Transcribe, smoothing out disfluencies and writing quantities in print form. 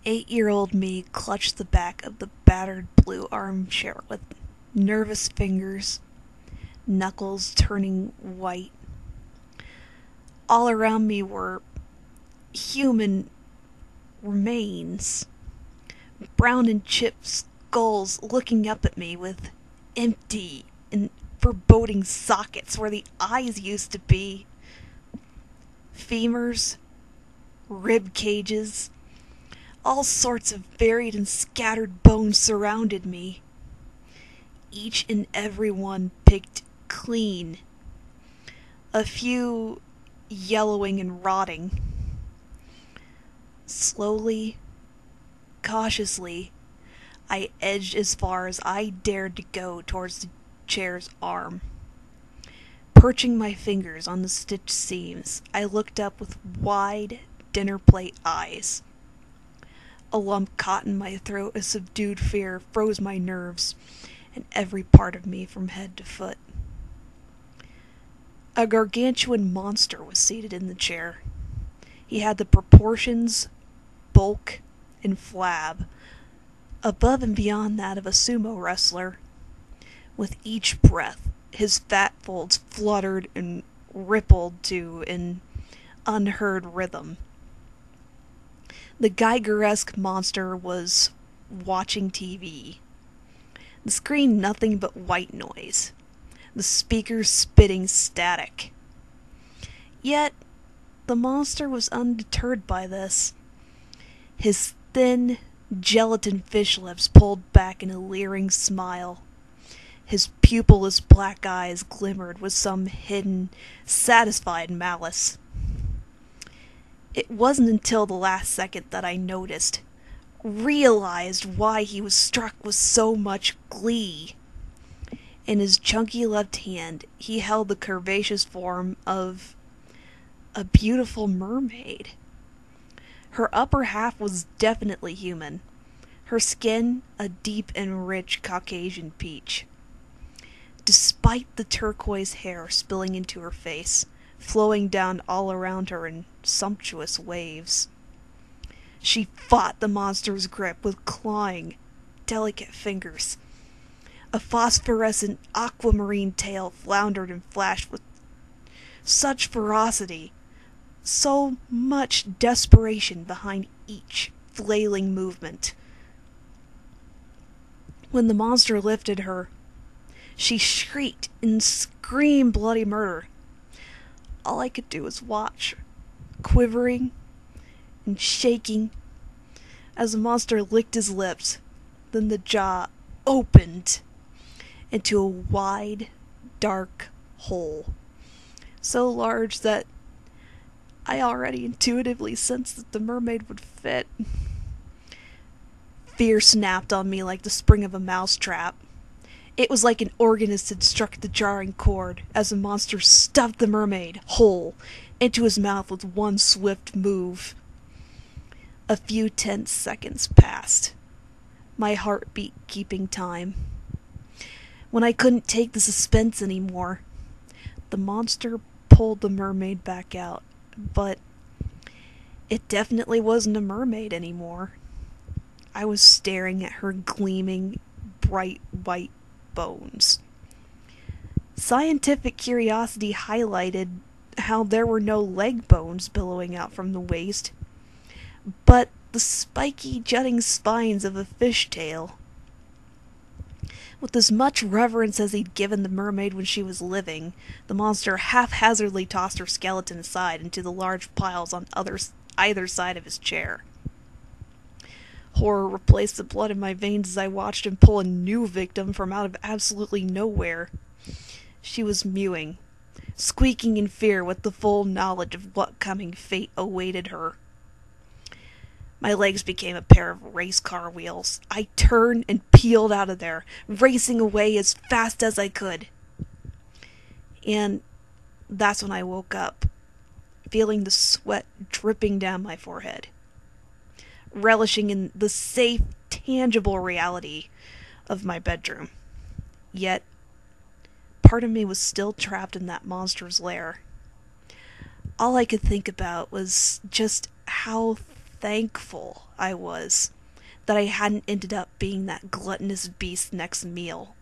8-year-old me clutched the back of the battered blue armchair with nervous fingers, knuckles turning white. All around me were human remains, brown and chipped skulls looking up at me with empty and foreboding sockets where the eyes used to be. Femurs, rib cages, all sorts of varied and scattered bones surrounded me, each and every one picked clean, a few yellowing and rotting. Slowly, cautiously, I edged as far as I dared to go towards the chair's arm. Perching my fingers on the stitched seams, I looked up with wide, dinner plate eyes. A lump caught in my throat as subdued fear froze my nerves and every part of me from head to foot. A gargantuan monster was seated in the chair. He had the proportions, bulk, and flab, above and beyond that of a sumo wrestler. With each breath, his fat folds fluttered and rippled to an unheard rhythm. The Geiger-esque monster was watching TV. The screen nothing but white noise. The speakers spitting static. Yet, the monster was undeterred by this. His thin, gelatin fish lips pulled back in a leering smile. His pupilless black eyes glimmered with some hidden, satisfied malice. It wasn't until the last second that I noticed, realized why he was struck with so much glee. In his chunky left hand, he held the curvaceous form of a beautiful mermaid. Her upper half was definitely human, her skin a deep and rich Caucasian peach. Despite the turquoise hair spilling into her face, flowing down all around her in sumptuous waves, she fought the monster's grip with clawing, delicate fingers. A phosphorescent aquamarine tail floundered and flashed with such ferocity, so much desperation behind each flailing movement. When the monster lifted her, she shrieked and screamed bloody murder. All I could do was watch, quivering and shaking, as the monster licked his lips. Then the jaw opened into a wide, dark hole, so large that I already intuitively sensed that the mermaid would fit. Fear snapped on me like the spring of a mousetrap. It was like an organist had struck the jarring chord as the monster stuffed the mermaid whole into his mouth with one swift move. A few tense seconds passed, my heartbeat keeping time. When I couldn't take the suspense anymore, the monster pulled the mermaid back out, but it definitely wasn't a mermaid anymore. I was staring at her gleaming, bright white bones. Scientific curiosity highlighted how there were no leg bones billowing out from the waist, but the spiky jutting spines of a fishtail. With as much reverence as he'd given the mermaid when she was living, the monster haphazardly tossed her skeleton aside into the large piles on either side of his chair. Horror replaced the blood in my veins as I watched him pull a new victim from out of absolutely nowhere. She was mewing, squeaking in fear with the full knowledge of what coming fate awaited her. My legs became a pair of race car wheels. I turned and peeled out of there, racing away as fast as I could. And that's when I woke up, feeling the sweat dripping down my forehead, relishing in the safe, tangible reality of my bedroom. Yet, part of me was still trapped in that monster's lair. All I could think about was just how thankful I was that I hadn't ended up being that gluttonous beast's next meal.